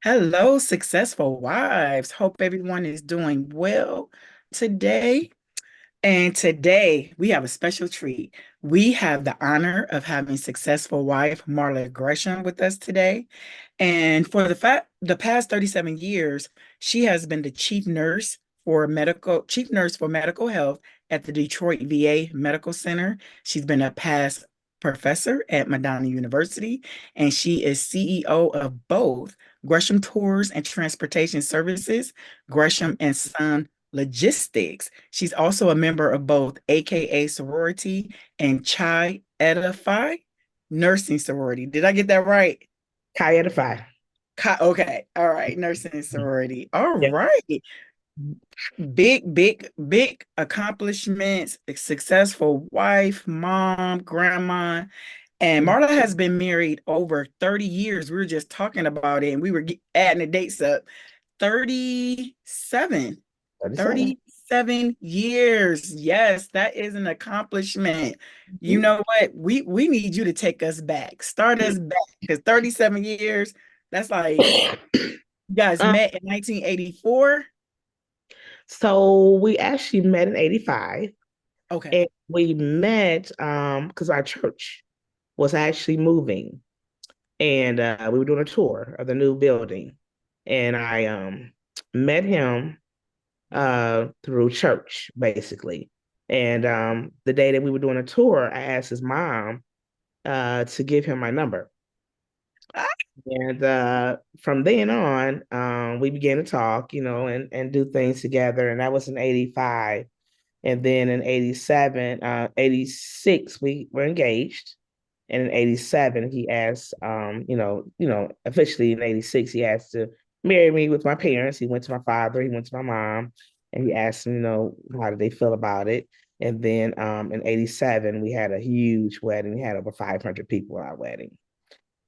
Hello, successful wives. Hope everyone is doing well today. And today we have a special treat. We have the honor of having successful wife Marla Gresham with us today. And for the past 37 years, she has been the chief nurse for medical health at the Detroit VA Medical Center. She's been a past professor at Madonna University, and she is CEO of both Gresham Tours and Transportation Services, Gresham and Son Logistics. She's also a member of both AKA Sorority and Chi Eta Phi Nursing Sorority. Did I get that right? Chi Edify. Okay. All right. Nursing and sorority. All Yeah. right. Big accomplishments, a successful wife, mom, grandma. And Marla has been married over 30 years. We were just talking about it and we were adding the dates up. 37. 37. 37 years. Yes, that is an accomplishment. You Mhm. know what? We need you to take us back. Start us back because 37 years, that's like you guys Um, met in 1984. so we actually met in 85 Okay. and we met because our church was actually moving and we were doing a tour of the new building. And I met him through church basically. And the day that we were doing a tour, I asked his mom to give him my number. Ah, And from then on, we began to talk, and do things together. And that was in 85. And then in 87, 86, we were engaged. And in 87, he asked, officially in 86, he asked to marry me with my parents. He went to my father, he went to my mom, and he asked them, how did they feel about it? And then in 87, we had a huge wedding. We had over 500 people at our wedding.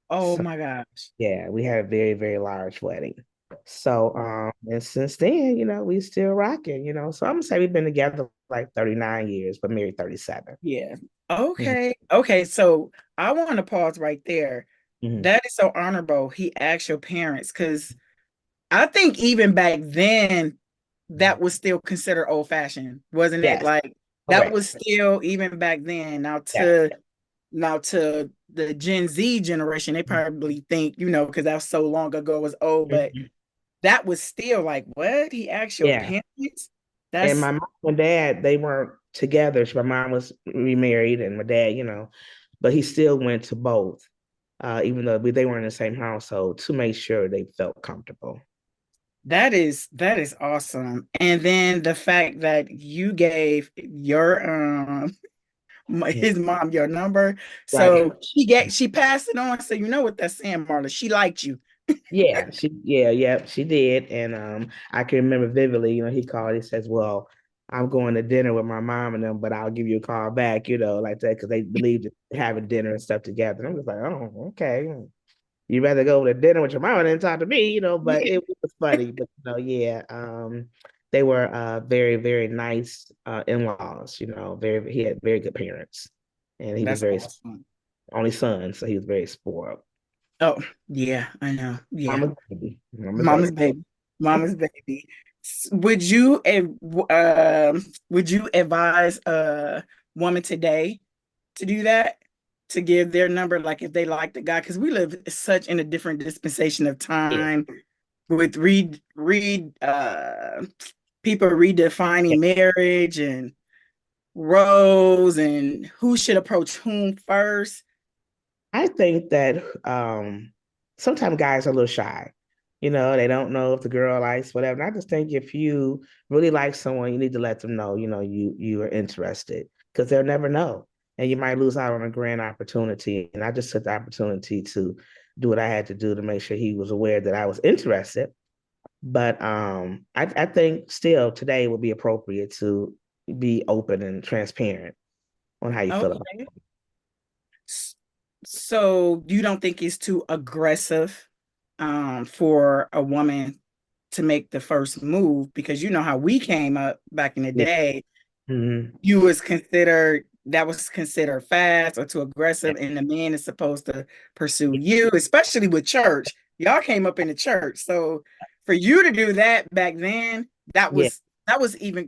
oh So my gosh. yeah, we had a very, very large wedding. So, and since then, we still rocking, So I'm gonna say we've been together like 39 years, but married 37. Yeah. Mhm. Okay. Okay. So I want to pause right there. Mhm. That is so honorable. He asked your parents because I think even back then, that was still considered old fashioned, wasn't it? Yes, Like that correct. was still even back then. Yes. Now to the Gen Z generation, they probably think, because that was so long ago it was old, but Mhm. that was still like, what? He asked your Yeah. parents? And That's my mom and dad, they weren't together. So my mom was remarried and my dad, but he still went to both, even though they weren't in the same household to make sure they felt comfortable. that is awesome. And then the fact that you gave your Yeah. his mom your number. Right. So she passed it on. So you know what that's saying, Marla. She liked you. Yeah, she did. And I can remember vividly, he called, he says, well, I'm going to dinner with my mom and them, but I'll give you a call back, like that, because they believed in having dinner and stuff together. And I'm just like, oh, okay. You rather go to dinner with your mom than talk to me, but Yeah, it was funny. But yeah, they were very, very nice in-laws, he had very good parents. And he was that's very awesome. only son, so he was very spoiled. Oh, yeah, I know. Yeah. Mama's baby. Mama's Mama's baby. baby. Mama's baby. Would you advise a woman today to do that? To give their number, like if they like the guy, because we live such in a different dispensation of Yeah. time with people Yeah. redefining marriage and roles and who should approach whom first. I think that sometimes guys are a little shy. They don't know if the girl likes whatever. And I just think if you really like someone, you need to let them know, you are interested because they'll never know. And you might lose out on a grand opportunity. And I just took the opportunity to do what I had to do to make sure he was aware that I was interested. But I think still today would be appropriate to be open and transparent on how you feel about Okay. S- So you don't think it's too aggressive for a woman to make the first move because you know how we came up back in the it. day. Yeah. Mhm. You was considered that was considered fast or too aggressive, and the man is supposed to pursue you, especially with church. Y'all came up in the church. So for you to do that back then, that Yeah. was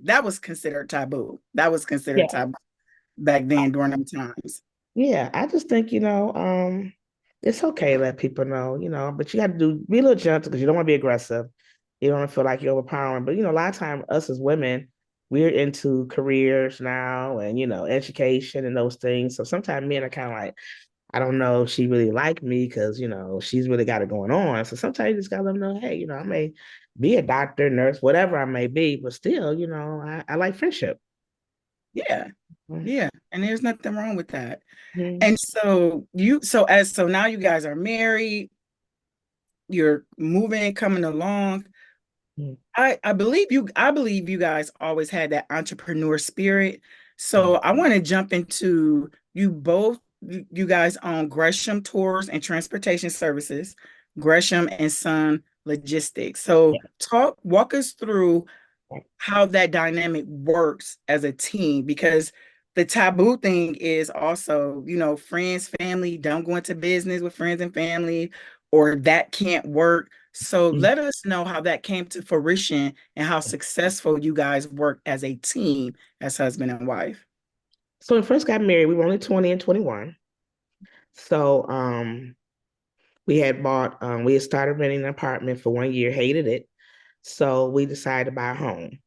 that was considered taboo. That was considered Yeah. taboo back then during them times. Yeah. I just think, it's okay to let people know, but you got to be a little gentle because you don't want to be aggressive. You don't want to feel like you're overpowering. But, a lot of time us as women, we're into careers now and, education and those things. So sometimes men are kind of like, I don't know if she really like me because, she's really got it going on. So sometimes you just gotta let them know, hey, I may be a doctor, nurse, whatever I may be, but still, I like friendship. Yeah. Yeah. And there's nothing wrong with that. Mhm. And so now you guys are married, you're moving, coming along. Mhm. I believe you guys always had that entrepreneur spirit. So Mhm. I want to jump into you guys own Gresham Tours and Transportation Services, Gresham and Son Logistics. So walk us through how that dynamic works as a team, because the taboo thing is also, friends, family, don't go into business with friends and family, or that can't work. So Mhm. let us know how that came to fruition and how successful you guys work as a team, as husband and wife. So when we first got married, we were only 20 and 21. So we had started renting an apartment for 1 year, hated it. So we decided to buy a home.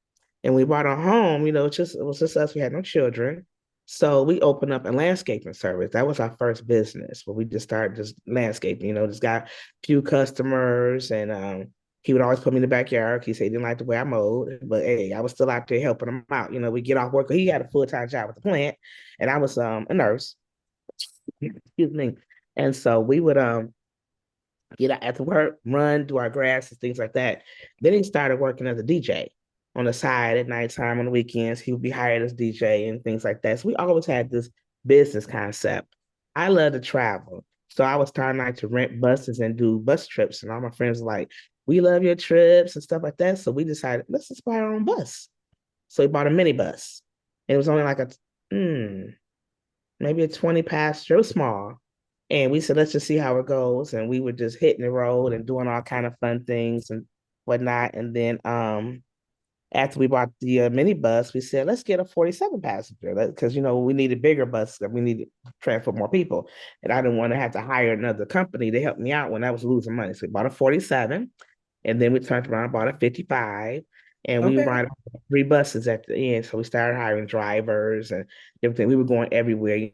And we bought a home, it was just us. We had no children. So we opened up a landscaping service. That was our first business where we just started just landscaping, just got a few customers and he would always put me in the backyard. He said he didn't like the way I mowed, but hey, I was still out there helping him out. We get off work. He had a full-time job at the plant and I was a nurse. Excuse me. And so we would get out after work, run, do our grass and things like that. Then he started working as a DJ on the side at nighttime on the weekends. He would be hired as DJ and things like that. So we always had this business concept. I love to travel. So I was starting like to rent buses and do bus trips. And all my friends were like, we love your trips and stuff like that. So we decided, let's just buy our own bus. So we bought a minibus. And it was only like maybe a 20 passenger. It was small. And we said, let's just see how it goes. And we were just hitting the road and doing all kind of fun things and whatnot. And then after we bought the minibus, we said, let's get a 47 passenger because, we needed bigger bus that we needed to transport more people. And I didn't want to have to hire another company to help me out when I was losing money. So we bought a 47 and then we turned around and bought a 55 and we Okay. run 3 buses at the end. So we started hiring drivers and everything. We were going everywhere,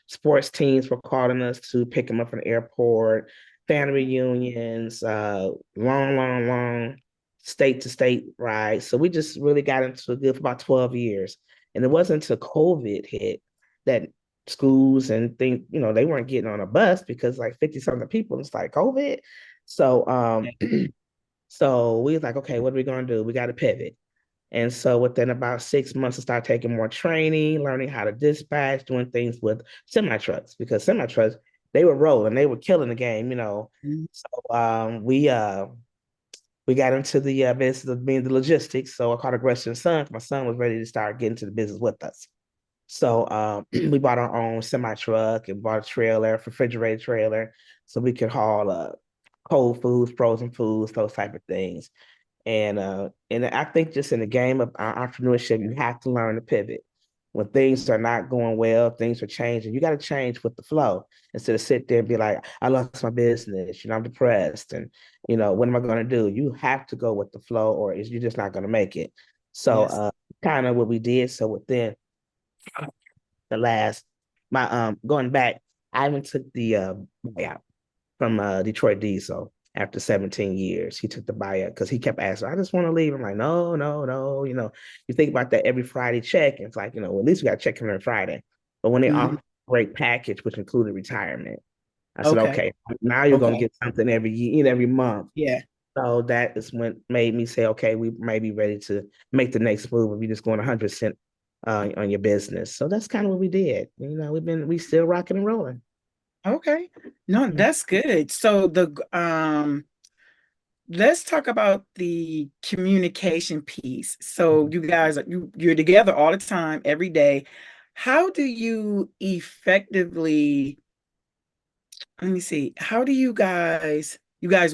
sports teams were calling us to pick them up from the airport, family reunions, long state to state rides. So we just really got into it good for about 12 years. And it wasn't until COVID hit that schools and things, they weren't getting on a bus because like 50 something people, it's like COVID. So so we was like, okay, what are we gonna do? We got to pivot. And so within about 6 months, I started taking more training, learning how to dispatch, doing things with semi trucks because semi trucks they were rolling, they were killing the game. Mhm. So we got into the business of being the logistics. So I called Aggression Son. My son was ready to start getting to the business with us. So we bought our own semi truck and bought a trailer, refrigerated trailer, so we could haul cold foods, frozen foods, those type of things. And I think just in the game of entrepreneurship, you have to learn to pivot. When things are not going well, things are changing. You got to change with the flow instead of sit there and be like, I lost my business, I'm depressed, and what am I going to do? You have to go with the flow, or is you're just not going to make it. So, Yes. kind of what we did. So within the last, my going back, I even took the buyout from Detroit Diesel after 17 years. He took the buyout because he kept asking, I just want to leave. I'm like, no, no, no. You think about that every Friday check. And it's like, well, at least we got to check him on Friday. But when they Mhm. offered a great package, which included retirement, I said, Okay. okay, now you're going to Okay. get something every year, every month. Yeah. So that is when made me say, okay, we may be ready to make the next move if you're just going 100% on your business. So that's kind of what we did. We still rocking and rolling. Okay. No, Yeah. that's good. So let's talk about the communication piece. So you guys you're together all the time, every day. how do you effectively, let me see, how do you guys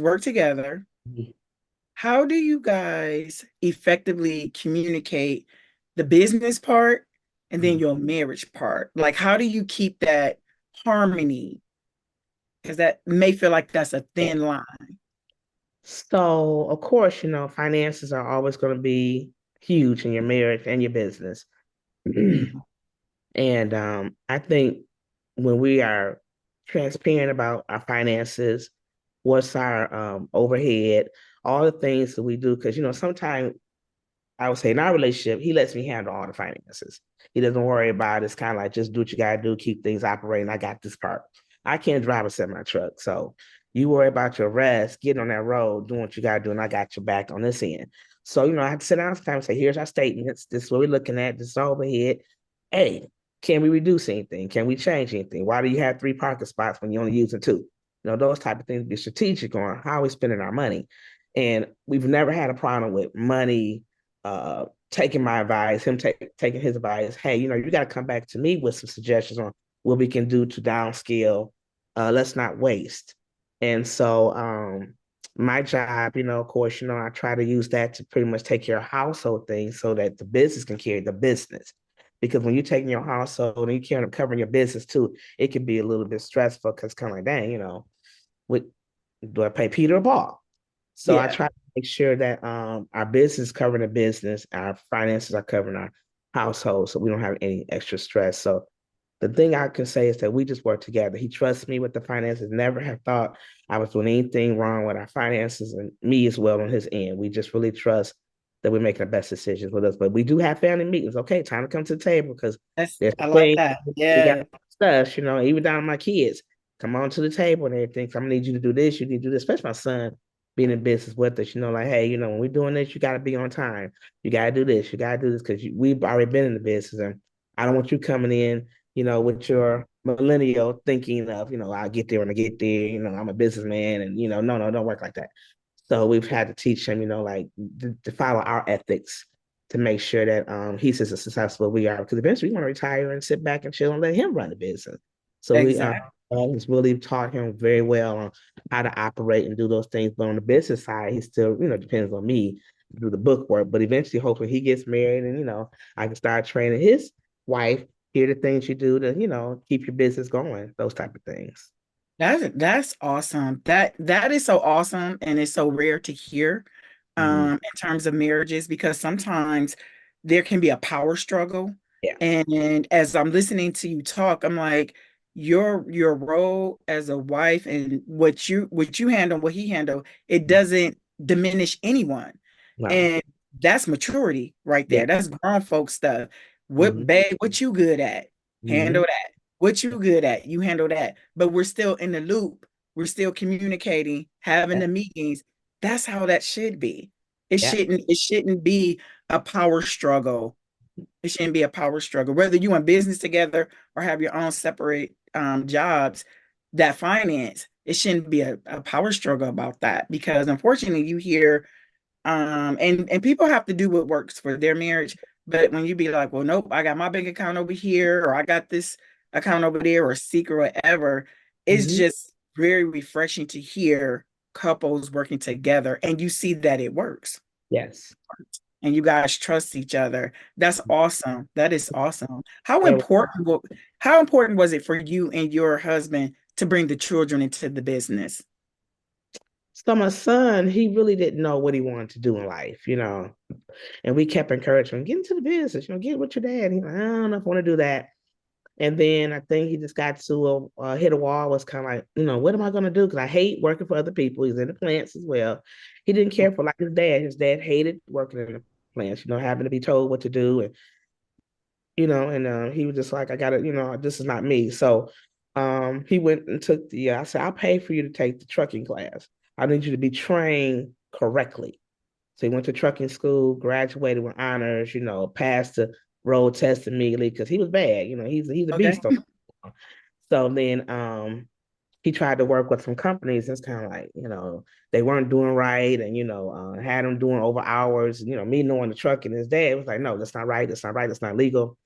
work together? How do you guys effectively communicate the business part and then Mhm. your marriage part? Like, how do you keep that harmony? Because that may feel like that's a thin line. So, of course, finances are always going to be huge in your marriage and your business. Mhm. And I think when we are transparent about our finances, what's our overhead, all the things that we do, because sometimes I would say in our relationship, he lets me handle all the finances. He doesn't worry about it. It's kind of like just do what you gotta do, keep things operating. I got this part. I can't drive a semi truck, so you worry about your rest, getting on that road, doing what you gotta do, and I got your back on this end. So I had to sit down sometimes and say, "Here's our statements. This is what we're looking at. This is our overhead. Hey, can we reduce anything? Can we change anything? Why do you have three parking spots when you're only using two? Those type of things. Be strategic on how we're spending our money, and we've never had a problem with money taking my advice, him taking his advice. Hey, you got to come back to me with some suggestions on what we can do to downscale. Let's not waste. And so, my job, of course, I try to use that to pretty much take care of household things so that the business can carry the business. Because when you're taking your household and you care covering your business too, it can be a little bit stressful because kind of like, dang, what do I pay Peter or Paul? So I Yeah, try to make sure that our business is covering the business, our finances are covering our household, so we don't have any extra stress. So the thing I can say is that we just work together. He trusts me with the finances. Never have thought I was doing anything wrong with our finances, and me as well on his end. We just really trust that we're making the best decisions with us. But we do have family meetings. Okay, time to come to the table because there's I like things that. we got Yeah, stuff. Even down to my kids. Come on to the table and everything. I'm gonna need you to do this. You need to do this. Especially my son being in business with us. Like, hey, when we're doing this, you got to be on time. You got to do this. You got to do this because we've already been in the business, and I don't want you coming in with your millennial thinking of, I'll get there when I get there, I'm a businessman and, no, no, don't work like that. So we've had to teach him, like to follow our ethics to make sure that he's as successful as we are. Because eventually we want to retire and sit back and chill and let him run the business. So we exactly. always really taught him very well on how to operate and do those things. But on the business side, he still, depends on me to do the book work. But eventually, hopefully he gets married and, I can start training his wife. Here are the things you do to, keep your business going, those type of things. That's awesome. That is so awesome and it's so rare to hear Mhm. in terms of marriages because sometimes there can be a power struggle. Yeah. And as I'm listening to you talk, I'm like, your role as a wife and what you handle, what he handle, it doesn't diminish anyone. No. And that's maturity right Yeah. there. That's grown folk stuff. Hmm. What you good at? Handle Hmm. that. What you good at, you handle that. But we're still in the loop. We're still communicating, having Yeah. the meetings. That's how that should be. Yeah. It shouldn't be a power struggle. It shouldn't be a power struggle. Whether you in business together or have your own separate jobs, that finance, it shouldn't be a power struggle about that because unfortunately you hear and people have to do what works for their marriage. But when you be like, well, nope, I got my bank account over here, or I got this account over there, or secret, whatever, it's Hmm. just very refreshing to hear couples working together and you see that it works Yes. and you guys trust each other. That's awesome. That is awesome. Yeah. How important was it for you and your husband to bring the children into the business? So my son, he really didn't know what he wanted to do in life, and we kept encouraging him, get into the business, get with your dad. He's like, I don't know if I want to do that. And then I think he just got to hit a wall, was kind of like, what am I going to do? Because I hate working for other people. He's in the plants as well. He didn't care for like his dad. His dad hated working in the plants, having to be told what to do. And he was just like, I gotta, this is not me. So he went and took I said, I'll pay for you to take the trucking class. I need you to be trained correctly. So he went to trucking school, graduated with honors, passed the road test immediately because he was bad. He's a Okay. beast. So then he tried to work with some companies. It's kind of like, they weren't doing right and, had him doing over hours. Me knowing the trucking, his dad was like, no, that's not right. That's not right. That's not legal.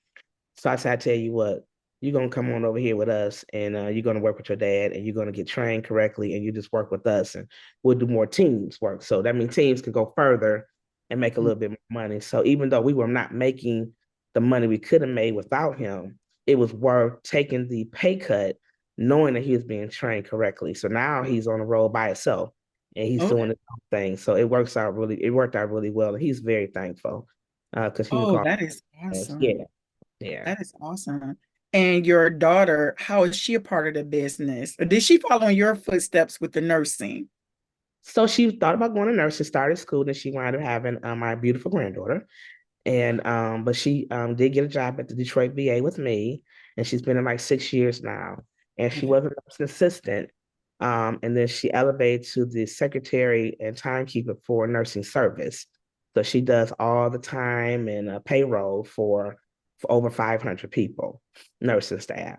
So I said, I tell you what, you're gonna come on over here with us, and you're gonna work with your dad, and you're gonna get trained correctly, and you just work with us, and we'll do more teams work. So that means teams can go further and make a Mm. little bit more money. So even though we were not making the money we could have made without him, it was worth taking the pay cut, knowing that he was being trained correctly. So now he's on the road by himself, and he's Okay. doing his own thing. So it worked out really well, and he's very thankful because he would Oh, call that is us. awesome. Yeah, yeah. That is awesome. And your daughter, how is she a part of the business? Or did she follow in your footsteps with the nursing? So she thought about going to nurse. She started school, and she wound up having my beautiful granddaughter. And but she did get a job at the Detroit VA with me, and she's been in like 6 years now. And she Okay. was an assistant, and then she elevated to the secretary and timekeeper for nursing service. So she does all the time and payroll for over 500 people, nursing staff.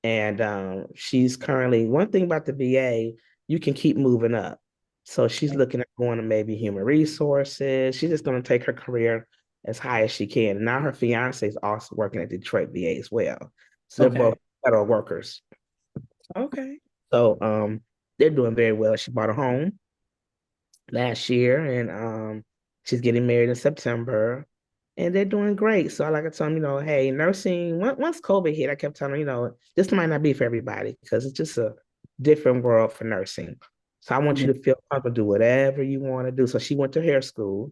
And she's currently one thing about the VA, you can keep moving up. So she's looking at going to maybe human resources. She's just going to take her career as high as she can. And now her fiance is also working at Detroit VA as well. So they're both Okay. federal workers. Okay. So they're doing very well. She bought a home last year, and she's getting married in September, and they're doing great. So I like to tell them, hey, nursing. Once COVID hit, I kept telling them, this might not be for everybody because it's just a different world for nursing. So I want Yeah. you to feel comfortable, do whatever you want to do. So she went to hair school,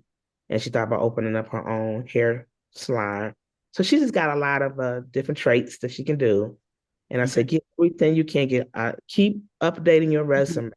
and she thought about opening up her own hair salon. So she just got a lot of different traits that she can do. And I Okay. said, get everything you can get. Keep updating your Mhm. resume,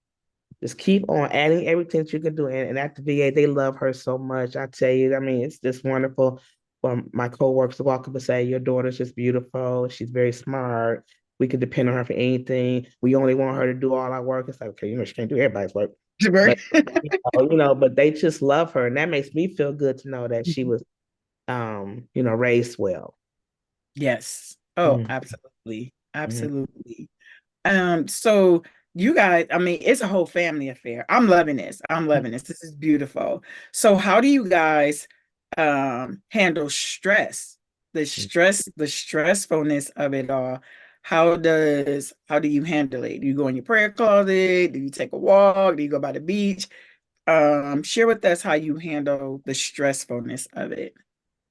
just keep on adding everything that you can do. And at the VA, they love her so much. I tell you, I mean, it's just wonderful for my coworkers to walk up and say, your daughter's just beautiful. She's very smart. We can depend on her for anything. We only want her to do all our work. It's like, okay, she can't do everybody's work. Right. But but they just love her. And that makes me feel good to know that she was raised well. Yes. Oh, Mm-hmm. absolutely. Mm-hmm. Absolutely. So you guys, I mean, it's a whole family affair. I'm loving this. I'm loving this. This is beautiful. So how do you guys handle stress? The stressfulness of it all. How do you handle it? Do you go in your prayer closet? Do you take a walk? Do you go by the beach? Share with us how you handle the stressfulness of it.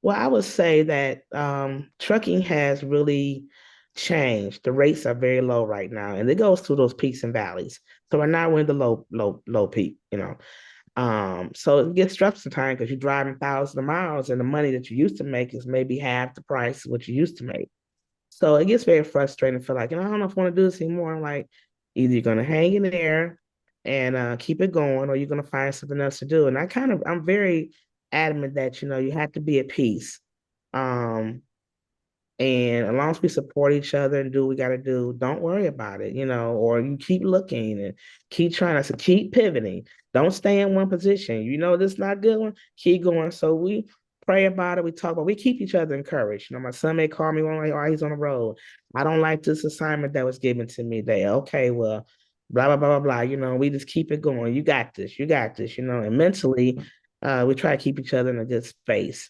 Well, I would say that trucking has really changed. The rates are very low right now, and it goes through those peaks and valleys. So right now we're in the low peak. So it gets stressful sometimes because you're driving thousands of miles, and the money that you used to make is maybe half the price of what you used to make. So it gets very frustrating for like, I don't know if I want to do this anymore. I'm like, either you're gonna hang in there and keep it going, or you're gonna find something else to do. And I'm very adamant that you have to be at peace. Um, and as long as we support each other and do what we got to do, don't worry about it, or you keep looking and keep trying to keep pivoting. Don't stay in one position. This is not a good one. Keep going. So we pray about it. We talk about. We keep each other encouraged. My son may call me one like, "Oh, he's on the road. I don't like this assignment that was given to me." They okay, well, blah blah blah blah blah. We just keep it going. You got this. You got this. And mentally, we try to keep each other in a good space,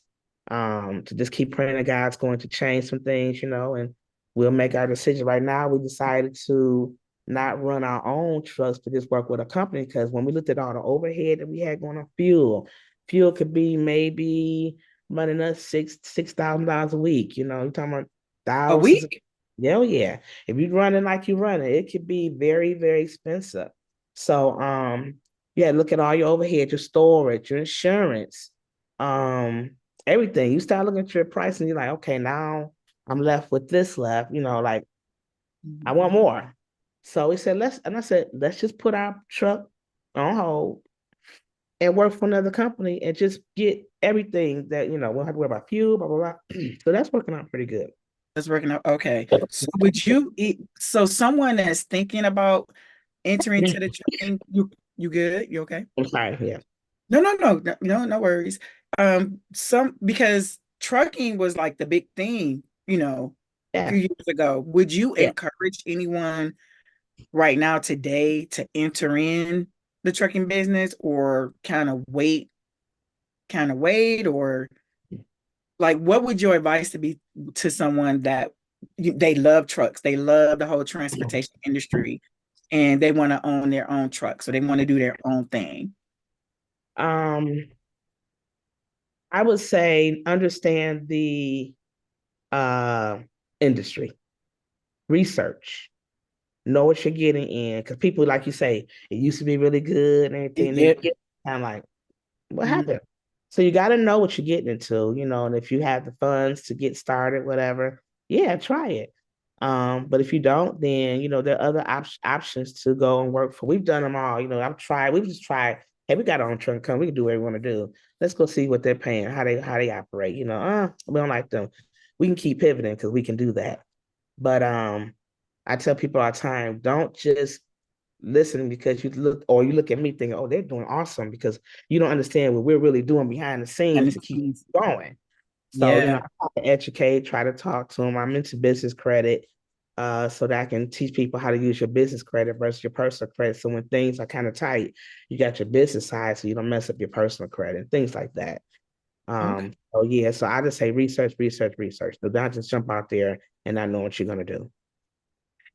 to just keep praying that God's going to change some things, and we'll make our decision. Right now, we decided to not run our own trucks, but just work with a company because when we looked at all the overhead that we had going on fuel could be maybe running us $6,000 a week. You're talking about A thousands. week? Yeah, oh, yeah. If you're running like you're running, it could be very, very expensive. So, yeah, look at all your overhead, your storage, your insurance, um, everything. You start looking at your price and you're like, okay, now I'm left with this left, like I Mhm. want more. So we said, let's just put our truck on hold and work for another company and just get everything that, we don't have to worry about fuel, blah, blah, blah. So that's working out pretty good. That's working out. Okay. So would you eat, so someone that's thinking about entering to the trucking, you good? You okay? I'm sorry. Yeah. No worries. Some because trucking was like the big thing, a Yeah. few years ago. Would you Yeah. encourage anyone right now today to enter in the trucking business or kind of wait, or like what would your advice to be to someone that they love trucks, they love the whole transportation industry, and they want to own their own truck, so they want to do their own thing? Um, I would say understand the uh industry, research, know what you're getting in. Because people, like you say, it used to be really good and everything. They Yeah. get kind of like, what Mhm. happened? So you got to know what you're getting into, and if you have the funds to get started, whatever, yeah, try it. But if you don't, then there are other options to go and work for. We've done them all. We've just tried. Hey, we got our own truck come. We can do what we want to do. Let's go see what they're paying, how they operate. We don't like them. We can keep pivoting because we can do that. But I tell people all the time, don't just listen because you look at me thinking, oh, they're doing awesome, because you don't understand what we're really doing behind the And scenes to keep it's- going. So, I yeah. try to educate, try to talk to them. I'm into business credit, so that I can teach people how to use your business credit versus your personal credit. So when things are kind of tight, you got your business side so you don't mess up your personal credit and things like that. Okay. So yeah, so I just say research, research, research. Do not just jump out there and not know what you're gonna do.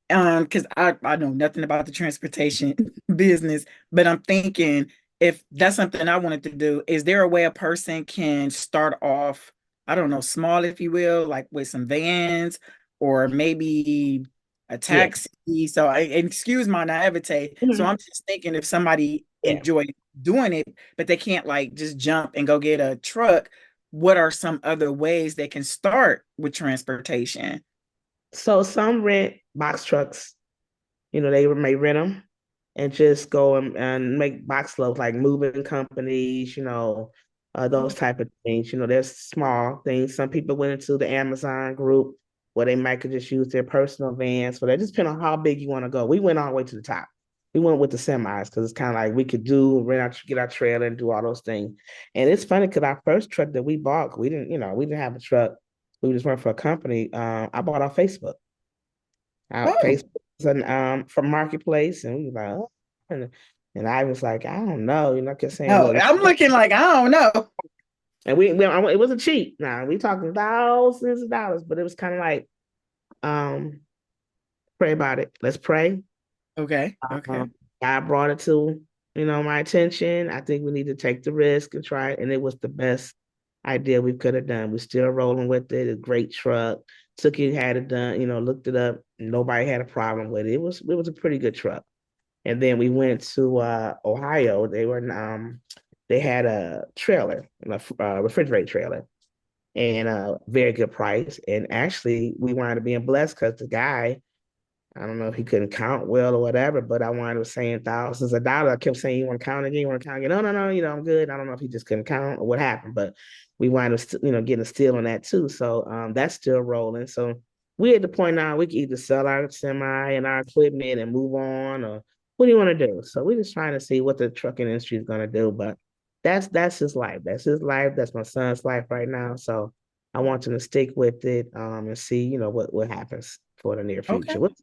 Because I know nothing about the transportation business, but I'm thinking if that's something I wanted to do, is there a way a person can start off, I don't know, small, if you will, like with some vans or maybe a Yeah. taxi? So and excuse my naivete. So Mhm. I'm just thinking if somebody Yeah. enjoy doing it, but they can't like just jump and go get a truck, what are some other ways they can start with transportation? So some rent box trucks. They may rent them and just go and make box loads, like moving companies, those type of things. There's small things. Some people went into the Amazon group where they might could just use their personal vans. So that just depends on how big you want to go. We went all the way to the top. We went with the semis because it's kind of like we could get our trailer and do all those things. And it's funny because our first truck that we bought, we didn't have a truck. We just went for a company. I bought off Facebook. Oh, Facebook and from Marketplace, and we was like, oh. and I was like, I don't know, kept saying, no, look, I'm looking like I don't know. and it wasn't cheap. Now we talking thousands of dollars, but it was kind of like, um, pray about it. Let's pray. Okay, okay, God brought it to my attention. I think we need to take the risk and try it, and it was the best idea we could have done. We're still rolling with it. A great truck. Took it, had it done. Looked it up. Nobody had a problem with it. It was a pretty good truck. And then we went to Ohio. They had a trailer, a refrigerator trailer, and a very good price. And actually, we wanted to be blessed because the guy, I don't know if he couldn't count well or whatever, but I wanted to saying thousands of dollars. I kept saying, "You want to count again? You want to count again?" No, no, no. I'm good. I don't know if he just couldn't count or what happened, but we wound up, getting a steal on that too. So that's still rolling. So we're at the point now we can either sell our semi and our equipment and move on, or what do you want to do? So we're just trying to see what the trucking industry is going to do. But that's his life. That's his life. That's my son's life right now. So I want him to stick with it, and see, what happens for the near okay, future.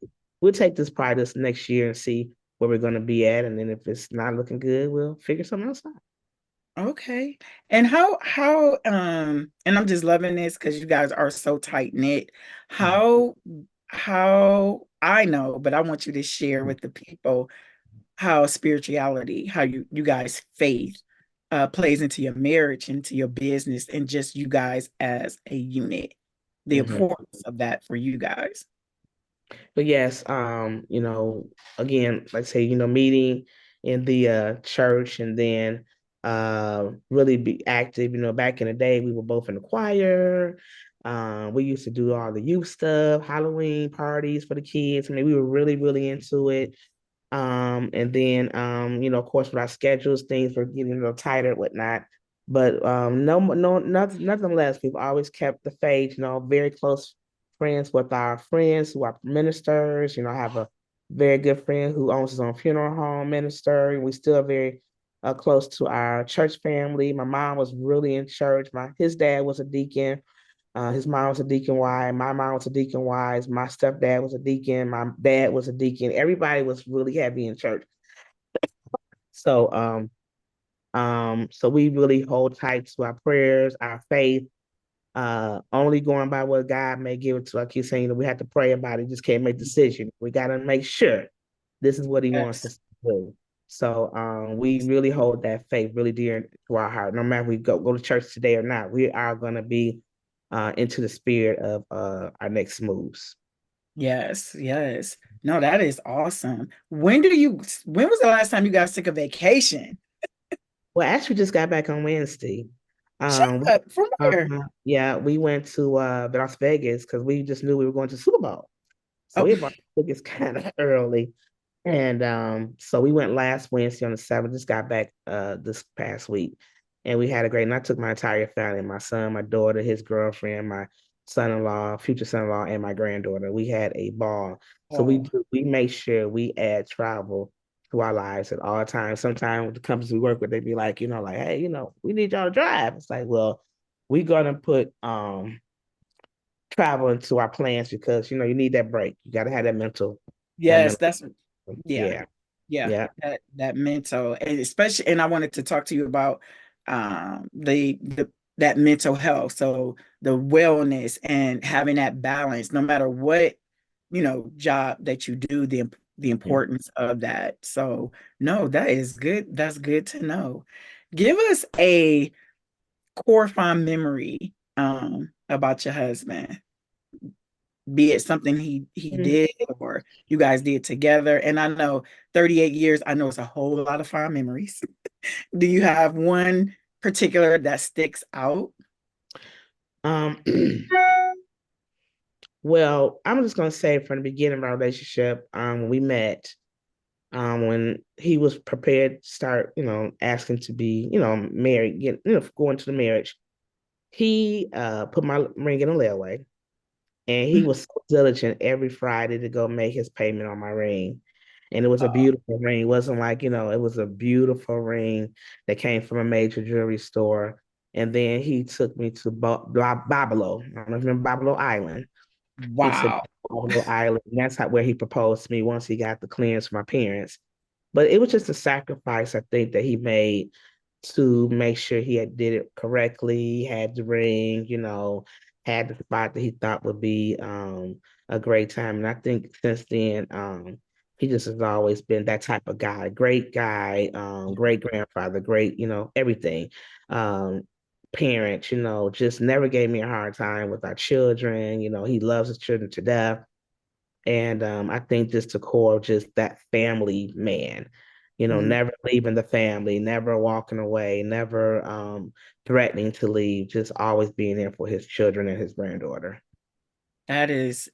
We'll take this probably this next year and see where we're going to be at, and then if it's not looking good, we'll figure something else out. okay. And and I'm just loving this because you guys are so tight knit. How how I know, but I want you to share with the people how spirituality, how you guys faith plays into your marriage, into your business, and just you guys as a unit. The Mhm. importance of that for you guys. But yes, again, like I say, meeting in the church, and then really be active. Back in the day, we were both in the choir. We used to do all the youth stuff, Halloween parties for the kids. I mean, we were really, really into it. And then of course, with our schedules, things were getting a little tighter and whatnot. But no, nothing less. We've always kept the faith, very close friends with our friends who are ministers. I have a very good friend who owns his own funeral home minister, and we still very close to our church family. My mom was really in church. His dad was a deacon. His mom was a deacon wife. My mom was a deacon wife. My stepdad was a deacon. My dad was a deacon. Everybody was really heavy in church. So so we really hold tight to our prayers, our faith, only going by what God may give it to. I keep saying, we have to pray about it. Just can't make decisions. We got to make sure this is what He wants Yes. us to do. So we really hold that faith really dear to our heart. No matter if we go to church today or not, we are going to be into the spirit of our next moves. Yes, yes. No, that is awesome. When was the last time you guys took a vacation? Well, actually, just got back on Wednesday. Shut Um, up. From where? yeah, we went to Las Vegas because we just knew we were going to Super Bowl. So Oh, we bought tickets kind of early. And so we went last Wednesday on the 7th, just got back this past week. And we had a great, and I took my entire family, my son, my daughter, his girlfriend, my son-in-law, future son-in-law, and my granddaughter. We had a ball. So oh, we make sure we add travel to our lives at all times. Sometimes with the companies we work with, they be like, like, hey, we need y'all to drive. It's like, well, we're gonna put travel into our plans because you need that break. You gotta have that yes, mental. that's yeah. Yeah. Yeah, Yeah. that mental, and especially, and I wanted to talk to you about the that mental health. So the wellness and having that balance, no matter what, job that you do, the Yeah. importance of that. So no, that is good. That's good to know. Give us a core fond memory about your husband, be it something he Mm. did or you guys did together. And I know 38 years, I know it's a whole lot of fond memories. Do you have one particular that sticks out? Um, well, I'm just gonna say from the beginning of our relationship, when we met, when he was prepared to start, asking to be, married, going to the marriage, he put my ring in a layaway, and he was so diligent every Friday to go make his payment on my ring. And it was a Oh, beautiful ring. It wasn't like, it was a beautiful ring that came from a major jewelry store. And then he took me to Babilo. I don't know if you remember Babilo Island. He took me wow. to Babilo Island. And that's where he proposed to me once he got the clearance from my parents. But it was just a sacrifice, I think, that he made to make sure he had did it correctly, had the ring, had the spot that he thought would be a great time. And I think since then, he just has always been that type of guy, great grandfather, great, everything. Um, Parent, just never gave me a hard time with our children. He loves his children to death. And I think just the core of just that family man, Mhm. never leaving the family, never walking away, never threatening to leave, just always being there for his children and his granddaughter. That is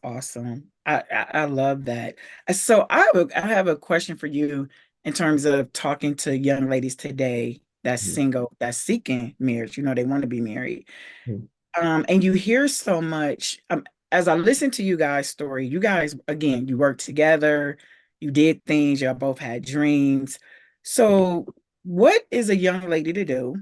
awesome. I love that. So I have a question for you in terms of talking to young ladies today that's Mhm. single, that's seeking marriage. They want to be married. Mhm. And you hear so much. As I listen to you guys' story, you guys, again, you worked together, you did things, y'all both had dreams. So, what is a young lady to do?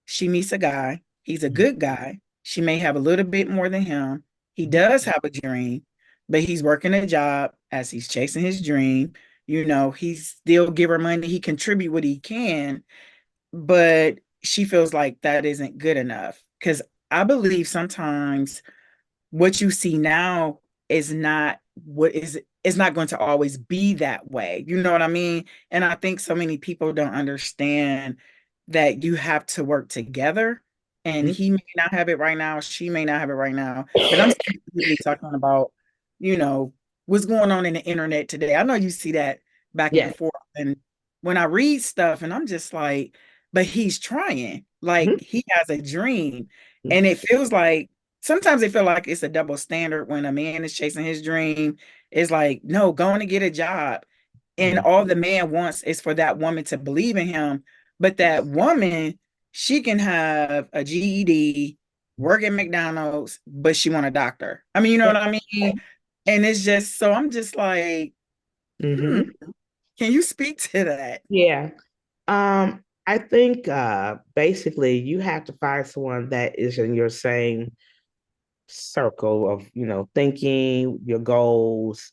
She meets a guy, he's a good guy. She may have a little bit more than him. He Mhm. does have a dream, but he's working a job as he's chasing his dream. He's still give her money, he contribute what he can, but she feels like that isn't good enough. Because I believe sometimes what you see now is not what is not going to always be that way. You know what I mean? And I think so many people don't understand that you have to work together. And Mhm. he may not have it right now, she may not have it right now. But I'm specifically talking about, you know, what's going on in the internet today. I know you see that back and Yeah. forth. And when I read stuff and I'm just like, but he's trying. Like Mhm. he has a dream. And it feels like sometimes they feel like it's a double standard when a man is chasing his dream. It's like, no, going to get a job. And Mhm. all the man wants is for that woman to believe in him. But that woman, she can have a GED, work at McDonald's, but she want a doctor. I mean, you know what I mean? And it's just so I'm just like, hmm, Mhm. can you speak to that? Yeah. I think basically you have to find someone that is in your same circle of, thinking, your goals.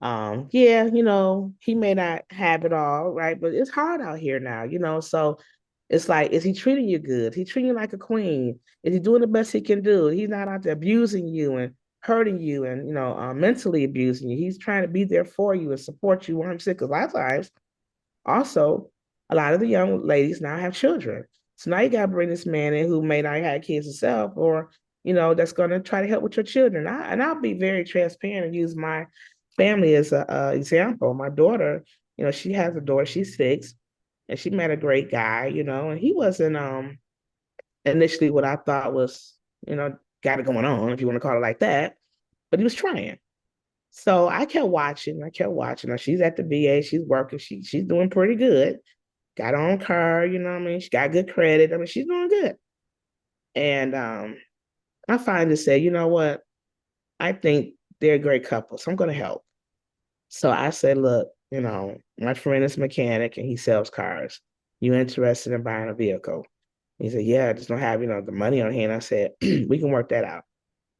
Yeah, he may not have it all, right? But it's hard out here now, so It's like, is he treating you good? Is he treating you like a queen? Is he doing the best he can do? He's not out there abusing you and hurting you and mentally abusing you. He's trying to be there for you and support you 100%. Because a lot of times, also, a lot of the young ladies now have children. So now you got to bring this man in who may not have kids himself, or that's going to try to help with your children. I'll be very transparent and use my family as a example. My daughter, she has a daughter. She's 6, and she met a great guy. And he wasn't initially what I thought was got it going on, if you want to call it like that, but he was trying. So I kept watching. I kept watching her. She's at the VA. She's working. She's doing pretty good. Got her own car. You know what I mean? She got good credit. I mean, she's doing good. And I finally said, you know what? I think they're a great couple. So I'm going to help. So I said, look, my friend is a mechanic and he sells cars. You interested in buying a vehicle? He said, yeah, I just don't have, the money on hand. I said, we can work that out.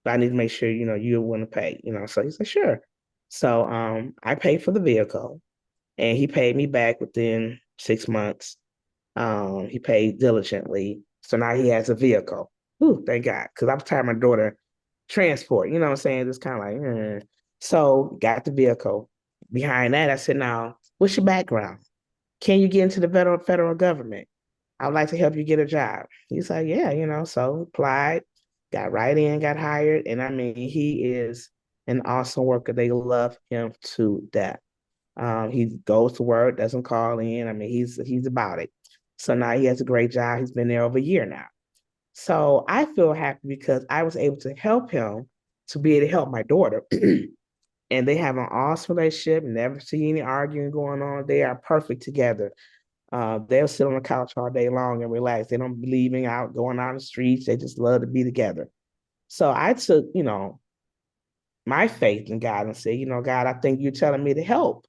But I need to make sure, you're willing to pay, So he said, sure. So I paid for the vehicle and he paid me back within 6 months. He paid diligently. So now he has a vehicle. Ooh, thank God. Because I was tired of my daughter transport, you know what I'm saying? It's kind of like, So got the vehicle. Behind that, I said, now, what's your background? Can you get into the federal government? I would like to help you get a job. He's like, yeah, so applied, got right in, got hired. And I mean, he is an awesome worker. They love him to death. He goes to work, doesn't call in. I mean, he's about it. So now he has a great job. He's been there over a year now. So I feel happy because I was able to help him to be able to help my daughter. And they have an awesome relationship, never see any arguing going on. They are perfect together. They'll sit on the couch all day long and relax. They don't believe in going out in the streets. They just love to be together. So I took, my faith in God and said, God, I think you're telling me to help.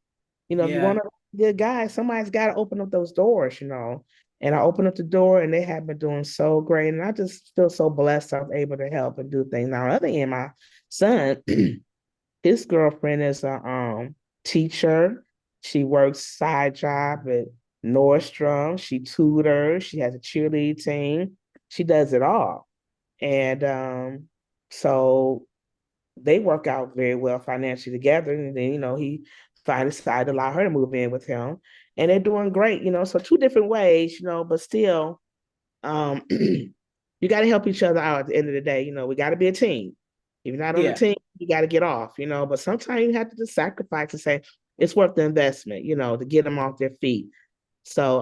If you Yeah. want a good guy, somebody's got to open up those doors. And I opened up the door and they have been doing so great. And I just feel so blessed I'm able to help and do things. Now, on the other end, my son, his girlfriend is a teacher. She works side job at Nordstrom. She tutors. She has a cheerleading team. She does it all. And so they work out very well financially together. And then, he finally decided to allow her to move in with him. And they're doing great. So two different ways, but still, you got to help each other out at the end of the day. We got to be a team. If you're not on the Yeah. team, you got to get off. But sometimes you have to just sacrifice and say it's worth the investment, to get them off their feet. So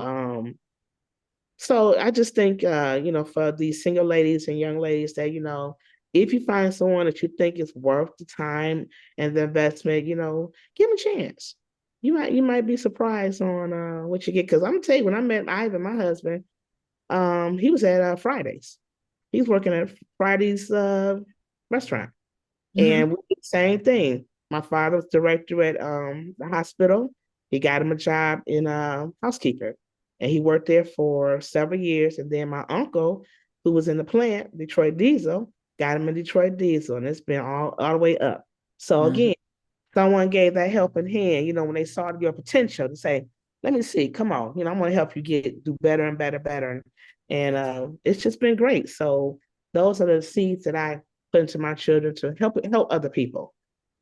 I just think, for these single ladies and young ladies that, if you find someone that you think is worth the time and the investment, give them a chance. You might be surprised on what you get. Because I'm gonna tell you, when I met Ivan, my husband, he was at Fridays. He's working at Fridays restaurant. Hmm. And we did the same thing. My father's director at the hospital. He got him a job in housekeeper. And he worked there for several years. And then my uncle, who was in the plant, Detroit Diesel, got him in Detroit Diesel. And it's been all the way up. So Hmm. again, someone gave that helping hand, when they saw your potential to say, let me see, come on, I'm going to help you do better and better, better. And it's just been great. So those are the seeds that I put into my children to help other people.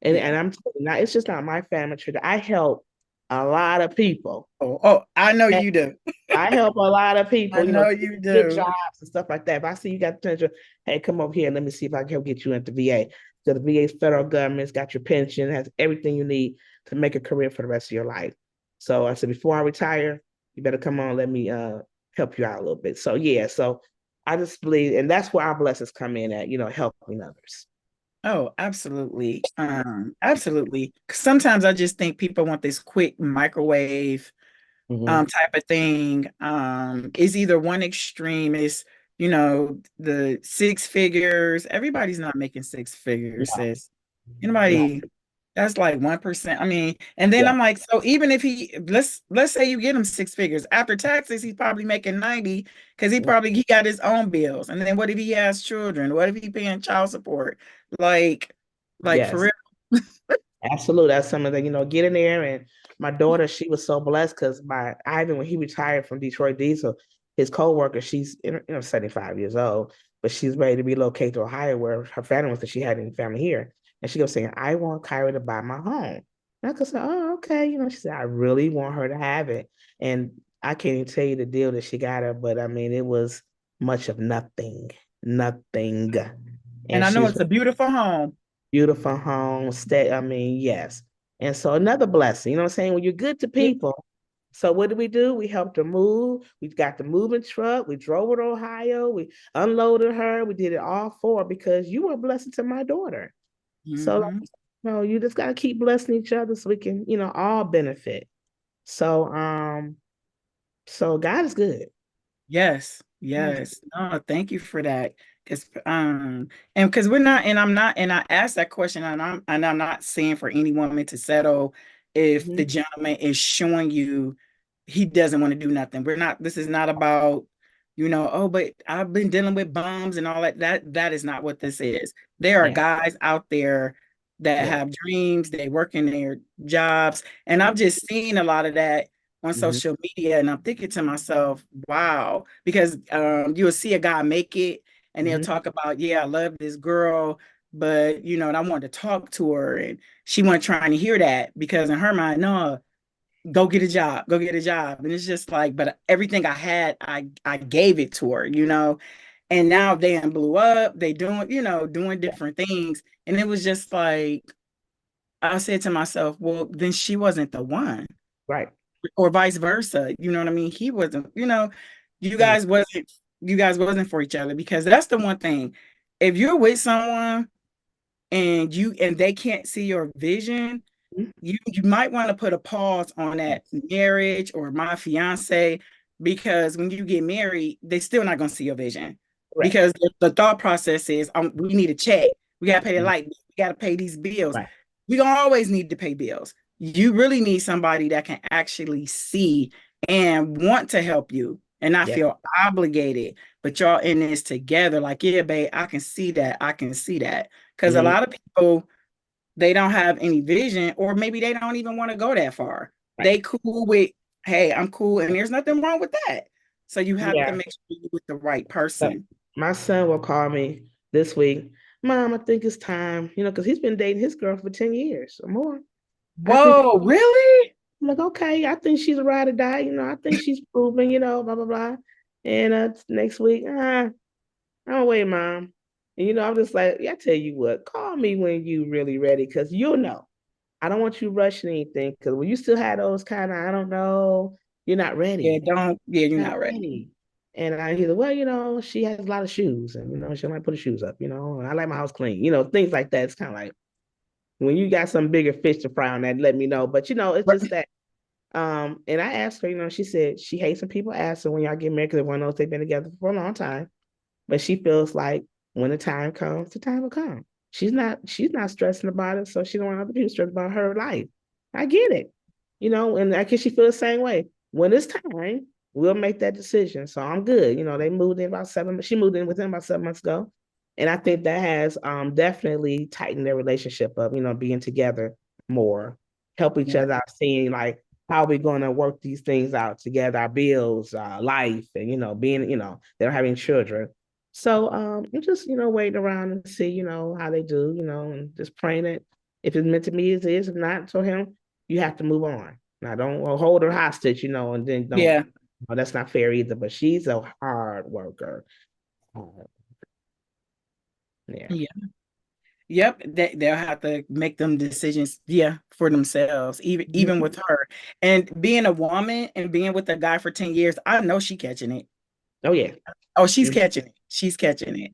And, Yeah. and I'm telling you, now it's just not my family tree. I help a lot of people. Oh, I know you do. I help a lot of I people, know you get do. jobs and stuff like that. If I see you got potential, hey, come over here and let me see if I can help get you into VA. So the VA's federal government's got your pension, has everything you need to make a career for the rest of your life. So I said, before I retire, you better come on, let me help you out a little bit. So yeah, so I just believe, and that's where our blessings come in at, helping others. Oh, absolutely. Absolutely. 'Cause sometimes I just think people want this quick microwave Mm-hmm. type of thing. Is either one extreme is, the six figures. Everybody's not making six figures, No, sis. no, Anybody that's like 1%. I mean, and then yeah, I'm like, so even if let's say you get him six figures, after taxes, he's probably making 90 because he got his own bills. And then what if he has children? What if he paying child support? Like, like for yes. real. Absolutely. That's something that, get in there. And my daughter, she was so blessed because my Ivan, when he retired from Detroit Diesel, his co-worker, she's 75 years old, but she's ready to relocate to Ohio where her family was, that she had any family here. And she goes saying, I want Kyra to buy my home. And I could say, oh, okay. She said, I really want her to have it. And I can't even tell you the deal that she got her, but I mean, it was much of nothing, nothing. And And I know she's it's a beautiful home. beautiful home, stay. I mean, yes. And so another blessing, you know what I'm saying? When you're good to Yeah. people. So what did we do? We helped her move. We got the moving truck. We drove her to Ohio. We unloaded her. We did it all for her because you were a blessing to my daughter. So Hmm. you just gotta keep blessing each other so we can, all benefit. So so God is good. Yes, God is yes. No, thank you for that. And because we're not, and I'm not, and I asked that question, and I'm not saying for any woman to settle if the good. gentleman is showing you he doesn't want to do nothing. We're not, this is not about, oh, but I've been dealing with bums and all that. That is not what this is. There are Yeah, guys out there that yeah. have dreams, they work in their jobs, and I've just seen a lot of that on Mhm. social media, and I'm thinking to myself, wow, because you'll see a guy make it and they'll Mhm. talk about, yeah, I love this girl, but and I wanted to talk to her, and she wasn't trying to hear that because in her mind, no, go get a job, go get a job. And it's just like, but everything I had, I gave it to her, and now they done blew up, they doing, doing different things. And it was just like, I said to myself, well, then she wasn't the one, Right. or vice versa. You know what I mean? He wasn't, you Yeah. guys wasn't, you guys wasn't for each other, because that's the one thing. If you're with someone and they can't see your vision, Mhm. you might want to put a pause on that marriage or my fiance, because when you get married, they still not going to see your vision, Correct. because the thought process is, we need a check, we got to pay the Mhm. light, we got to pay these bills, Right. we gonna always need to pay bills. You really need somebody that can actually see and want to help you and not Yeah. feel obligated, but y'all in this together, like, yeah, babe, I can see that, I can see that, because a Mhm. lot of people, they don't have any vision, or maybe they don't even want to go that far. Right. They cool with, hey, I'm cool, and there's nothing wrong with that. So you have to Yeah. make sure you're with the right But person. my son will call me this week. Mom, I think it's time, because he's been dating his girl for 10 years or more. I think, Whoa, really? I'm like, okay, I think she's a ride or die, I think she's proven, blah, blah, blah. And next week, don't wait, Mom. And I'm just like, yeah, I tell you what, call me when you really ready, because you'll know. I don't want you rushing anything, because when you still have those kind of, I don't know, you're not Yeah, ready. don't, yeah, you're Not not ready. ready. And he's like, well, she has a lot of shoes, and she might put her shoes up, and I like my house clean, things like that. It's kind of like when you got some bigger fish to fry on that, let me know. But it's just that. And I asked her, she said she hates when people ask her when y'all get married, because everyone knows they've been together for a long time. But she feels like when the time comes, the time will come. She's not stressing about it, so she don't want other people stressed about her life. I get it, and I guess she feels the same way. When it's time, we'll make that decision. So I'm good. They moved in about she moved in with him about 7 months ago. And I think that has definitely tightened their relationship up, being together more, help each Yeah. other out, seeing like how we're going to work these things out together, our bills, life, and being, they're having children. So I'm just, waiting around and see, how they do, and just praying that if it's meant to be, it is. If not, for him, you have to move on. Now don't hold her hostage, and then don't. Yeah. Well, that's not fair either. But she's a hard worker. Yeah. Yeah. Yep. They'll have to make them decisions, yeah, for themselves, even Mhm. with her. And being a woman and being with a guy for 10 years, I know she catching it. Oh yeah. Oh, she's Mhm. catching it. She's catching it.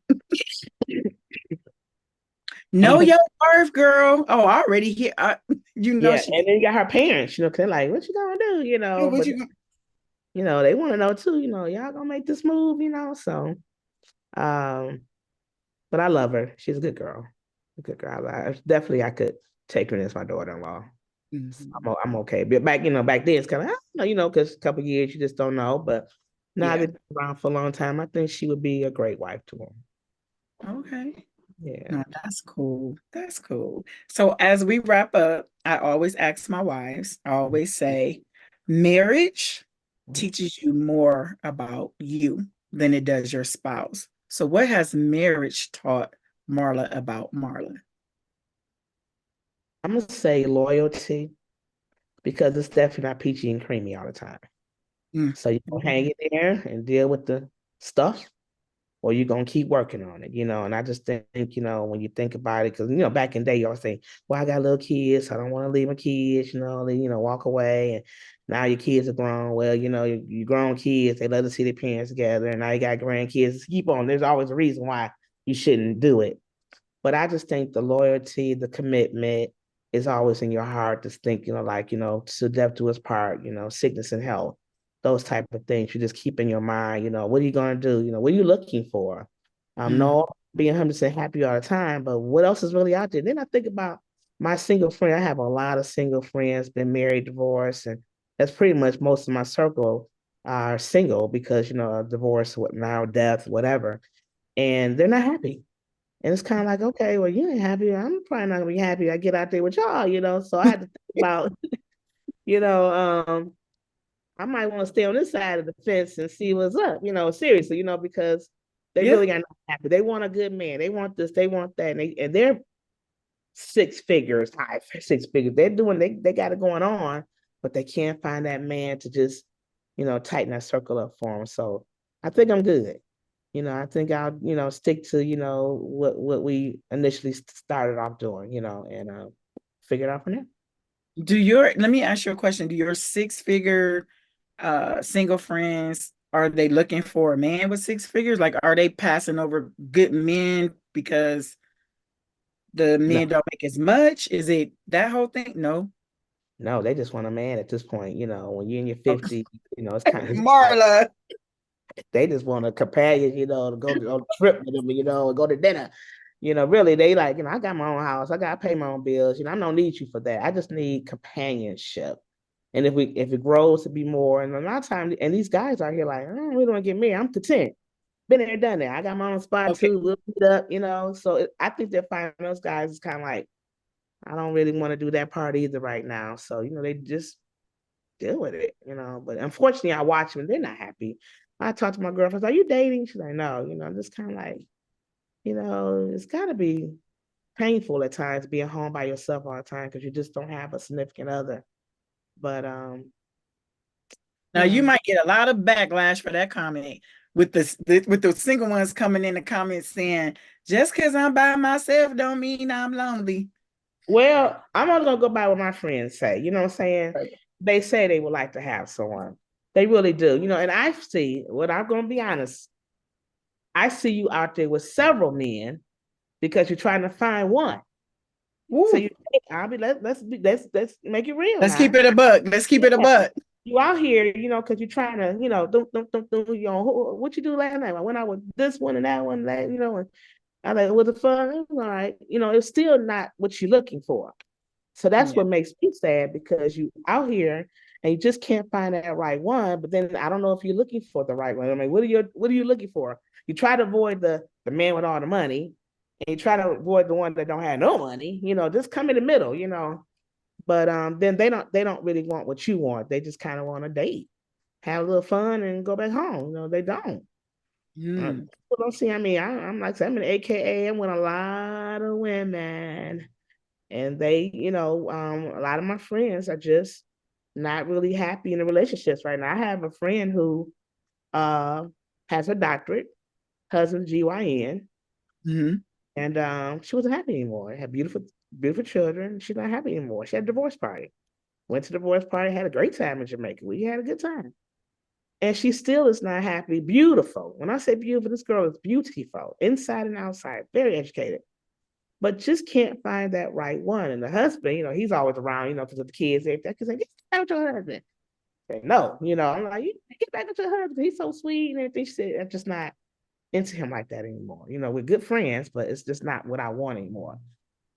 And Know but your worth, girl. Oh, I already hear. yeah, She. and then you got her parents, 'cause they're like, "What you gonna do?" What But you? they want to know too. Y'all gonna make this move, So, um, but I love her. She's a good girl. A good girl. Definitely I could take her as my daughter-in-law. So Mhm. I'm okay. But back then it's kind of, because a couple years you just don't know. But now Yeah. they've been around for a long time, I think she would be a great wife to him. Okay. Yeah. No, that's cool. That's cool. So as we wrap up, I always ask my wives, I always say, marriage teaches you more about you than it does your spouse. So, what has marriage taught Marla about Marla? I'm gonna say loyalty because it's definitely not peachy and creamy all the time. Mm. So you gonna hang in there and deal with the stuff, or you gonna keep working on it, And I just think, when you think about it, because back in the day, you always say, "Well, I got little kids, so I don't want to leave my kids," they, walk away, and now your kids are grown. Well, you grown kids, they love to see their parents together, and now you got grandkids. Keep on. There's always a reason why you shouldn't do it. But I just think the loyalty, the commitment is always in your heart. Just think, to death do us part, sickness and health, those type of things. You just keep in your mind, what are you gonna do? What are you looking for? Mm. No being 100% happy all the time, but what else is really out there? Then I think about my single friend. I have a lot of single friends, been married, divorced, and that's pretty much most of my circle are single because divorce, what now, death, whatever, and they're not happy. And it's kind of like, okay, well, you ain't happy. I'm probably not gonna be happy. I get out there with y'all. So I had to think about, you know, um, I might want to stay on this side of the fence and see what's up, seriously, because they Yeah. really got not happy. They want a good man. They want this, they want that. And they're six figures, high six figures. They got it going on, but they can't find that man to just, tighten that circle up for them. So I think I'm good. I think I'll, stick to, what we initially started off doing, and figure it out from there. Let me ask you a question. Do your six-figure single friends, are they looking for a man with six figures? Like, are they passing over good men because the No, men don't make as much? Is it that whole thing? No. no, they just want a man at this point. When you're in your Oh, 50s, it's kind of just like Marla. they just want a companion, to go on a trip with them, and go to dinner. Really, they like, I got my own house, I got to pay my own bills. I don't need you for that. I just need companionship. And if it grows to be more, and a lot of times, and these guys out here like, I don't really want to get married. I'm content. Been there, done that. I got my own spot Okay. too. We'll meet up. So I think they're finding those guys is kind of like, I don't really want to do that part either right now. So, they just deal with it. But unfortunately, I watch them and they're not happy. I talk to my girlfriends, are you dating? She's like, no, I'm just kind of like, it's got to be painful at times being home by yourself all the time because you just don't have a significant other. But, Now you you might get a lot of backlash for that comment with the single ones coming in the comments saying, just because I'm by myself don't mean I'm lonely. well, I'm only going to go by what my friends say. You know what I'm saying? They say they would like to have someone. They really do. And I see, what I'm going to be honest, I see you out there with several men because you're trying to find one. So Woo. you, I'll be let's make it real Let's keep now. it a buck. Let's keep it a Yeah, buck. you out here, because you're trying to, what you do last night? I went out with this one and that one, and I like, was it fun? It was all right. It's still not what you're looking for. So that's Yeah. what makes me sad because you out here and you just can't find that right one. But then I don't know if you're looking for the right one. I mean, what are you looking for? You try to avoid the man with all the money, and you try to avoid the one that don't have no money. Just come in the middle. But then they don't really want what you want. They just kind of want to date, have a little fun, and go back home. They don't. Mm. People don't see. I mean, I'm like I'm an AKA. I'm with a lot of women, and they, a lot of my friends are just not really happy in the relationships right now. I have a friend who uh has a doctorate, husband GYN, Hmm. and she wasn't happy anymore. Had beautiful, beautiful children. She's not happy anymore. She had a divorce party. Went to the divorce party, had a great time in Jamaica. We had a good time. And she still is not happy. Beautiful. When I say beautiful, this girl is beautiful, inside and outside, very educated, but just can't find that right one. And the husband, he's always around, because of the kids, everything. Because like, get back with your husband. Say, no, I'm like, you get back with your husband. He's so sweet and everything. She said, I'm just not into him like that anymore. We're good friends, but it's just not what I want anymore.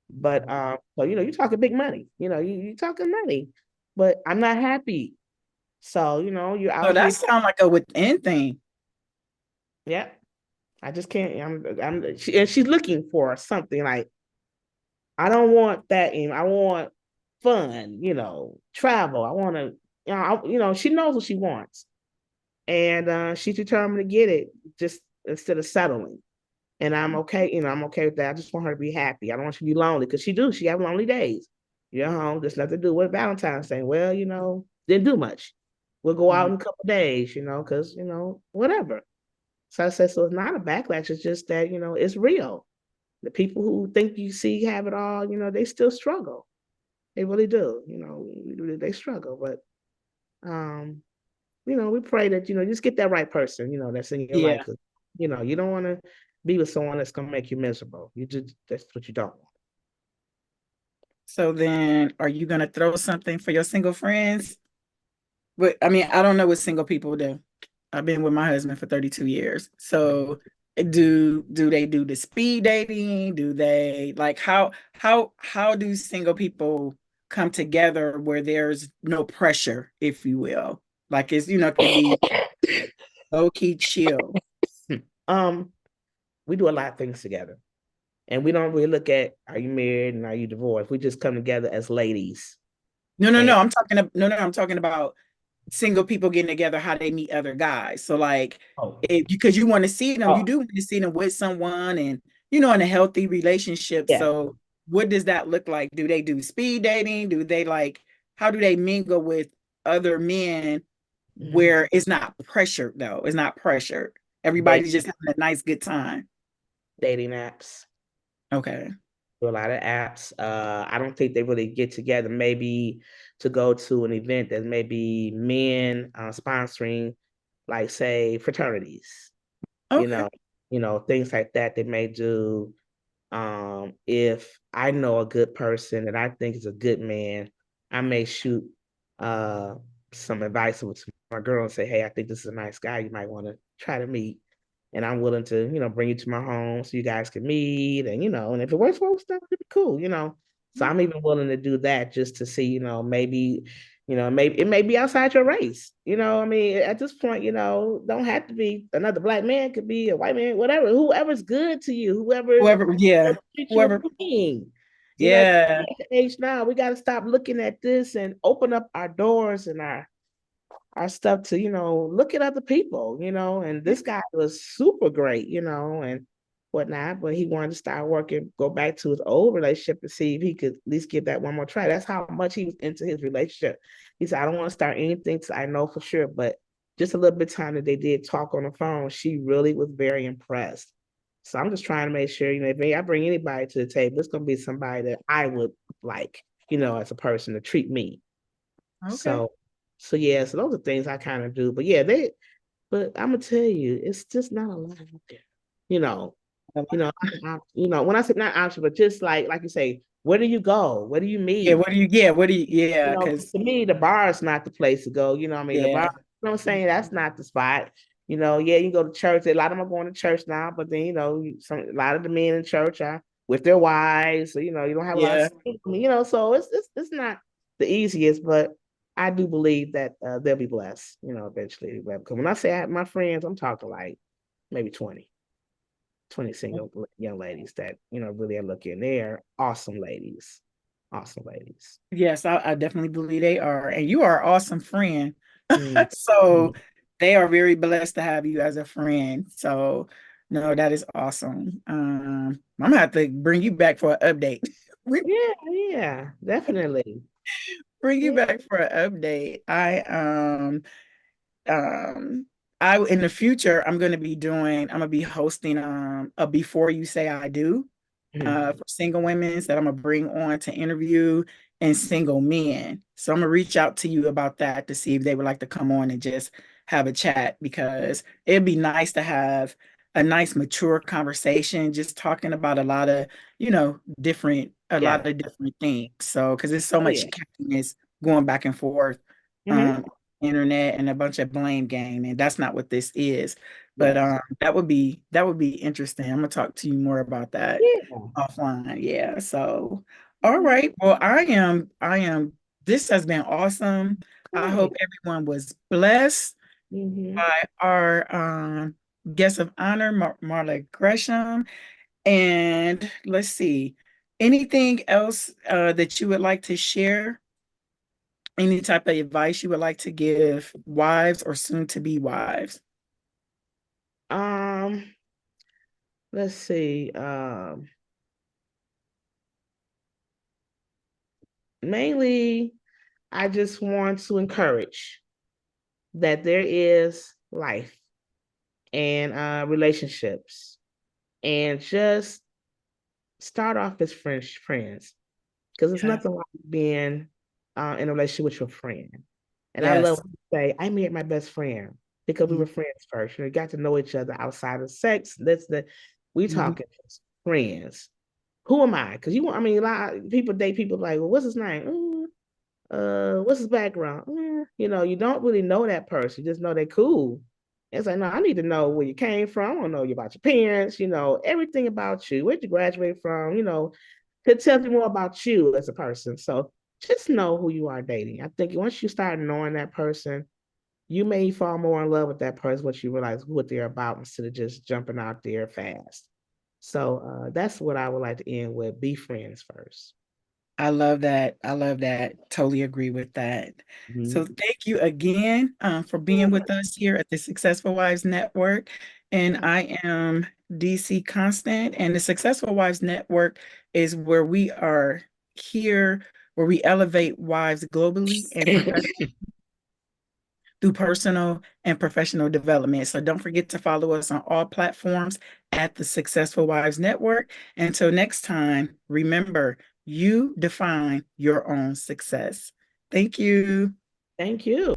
But so you're talking big money. You talking money, but I'm not happy. So you're So out that here. sounds like a within thing. Yeah, I just can't. And she's looking for something like I don't want that. I want fun. Travel. I want to. She knows what she wants. and she's determined to get it, just instead of settling. And I'm okay, I'm okay with that. I just want her to be happy. I don't want her to be lonely because she have lonely days. You're home, there's nothing to do with Valentine's Day. Well, didn't do much. We'll go out Mhm. in a couple of days, because whatever. So I said, so it's not a backlash. It's just that it's real. The people who think you see have it all, they still struggle. They really do. They struggle. But we pray that just get that right person, that's in your life. Yeah. 'Cause, you don't want to be with someone that's gonna make you miserable. That's what you don't want. So then, are you gonna throw something for your single friends? But I mean, I don't know what single people do. I've been with my husband for 32 years. So do they do the speed dating? Do they like how do single people come together where there's no pressure, if you will? Like it's, can be low key chill. um, we do a lot of things together. And we don't really look at are you married and are you divorced. We just come together as ladies. No, no, And no. I'm talking about single people getting together, how they meet other guys. So like oh, because you want to see them, you oh, do want to see them with someone and in a healthy relationship. yeah. So what does that look like? Do they do speed dating? Do they like how do they mingle with other men Mhm. where it's not pressured though? It's not pressured. Everybody's just having a nice good time. Dating apps. Okay. Do a lot of apps. I don't think they really get together. Maybe to go to an event that maybe men sponsoring, like say fraternities. You Okay. know, things like that. They may do. If I know a good person that I think is a good man, I may shoot uh some advice over to my girl and say, "Hey, I think this is a nice guy. You might want to try to meet." And I'm willing to, bring you to my home so you guys can meet, and and if it works for us, that would be cool. So I'm even willing to do that just to see, maybe, maybe it may be outside your race. I mean, at this point, don't have to be another black man, could be a white man, whatever, whoever's good to you, whoever Whoever, yeah. treat you Whoever, a king. yeah. At the age now, we got to stop looking at this and open up our doors and our stuff to look at other people, and this guy was super great, and whatnot, but he wanted to start working, go back to his old relationship to see if he could at least give that one more try. That's how much he was into his relationship. He said, I don't want to start anything till I know for sure, but just a little bit of time that they did talk on the phone, she really was very impressed. So I'm just trying to make sure, if I bring anybody to the table, it's going to be somebody that I would like, as a person to treat me. Okay. So, so yeah, so those are things I kind of do. But yeah, but I'm gonna tell you, it's just not a lot out there. You know, when I say not option, but just like you say, where do you go? Where do you Yeah, meet? yeah, because To me, the bar is not the place to go. What I mean, the bar, yeah, what I'm saying, that's not the spot. Yeah, you go to church. A lot of them are going to church now, but then a lot of the men in church are with their wives, so you don't have a lot yeah. of, so it's not the easiest, but I do believe that they'll be blessed, eventually. Because when I say I have my friends, I'm talking like maybe 20 single young ladies that really are looking. They're awesome ladies. Yes, I definitely believe they are. And you are an awesome friend. Mm. So they are very blessed to have you as a friend. So no, that is awesome. I'm gonna have to bring you back for an update. Yeah, yeah, definitely. Bring you Yeah. back for an update. Um I in the future I'm gonna be hosting a Before You Say I Do Mhm. for single women that I'm gonna bring on to interview and single men. So I'm gonna reach out to you about that to see if they would like to come on and just have a chat because it'd be nice to have a nice mature conversation, just talking about a Yeah. lot of different things. So because there's so Oh yeah. much cattiness going back and forth Hmm. on the internet and a bunch of blame game, and that's not what this is. But Yes. that would be interesting. I'm gonna talk to you more about that Yeah. offline. Yeah. So, all Mhm. right. Well, this has been awesome. I hope Right. everyone was blessed Hmm. by our guest of honor, Marla Gresham. And let's see, anything else that you would like to share Any type of advice you would like to give wives or soon to be wives? Um, let's see. Mainly, I just want to encourage that there is life and relationships, and just start off as friends, because there's Yeah. nothing like being in a relationship with your friend. And I love Yes. when you say, I married my best friend because we Mhm. were friends first. You know, we got to know each other outside of sex. We Mhm. talking just friends. Who am I? Because I mean, a lot of people date people like, well, what's his name? What's his background? You don't really know that person. You just know they're cool. It's like, no, I need to know where you came from. I want to know you about your parents, everything about you, where'd you graduate from, to tell me more about you as a person. So just know who you are dating. I think once you start knowing that person, you may fall more in love with that person once you realize what they're about instead of just jumping out there fast. So that's what I would like to end with. Be friends first. I love that. I love that. Totally agree with that. So Mhm. thank you again for being with us here at the Successful Wives Network. And I am DC Constant, and the Successful Wives Network is where we are here, where we elevate wives globally and through personal and professional development. So don't forget to follow us on all platforms at the Successful Wives Network. Until next time, remember, you define your own success. Thank you. Thank you.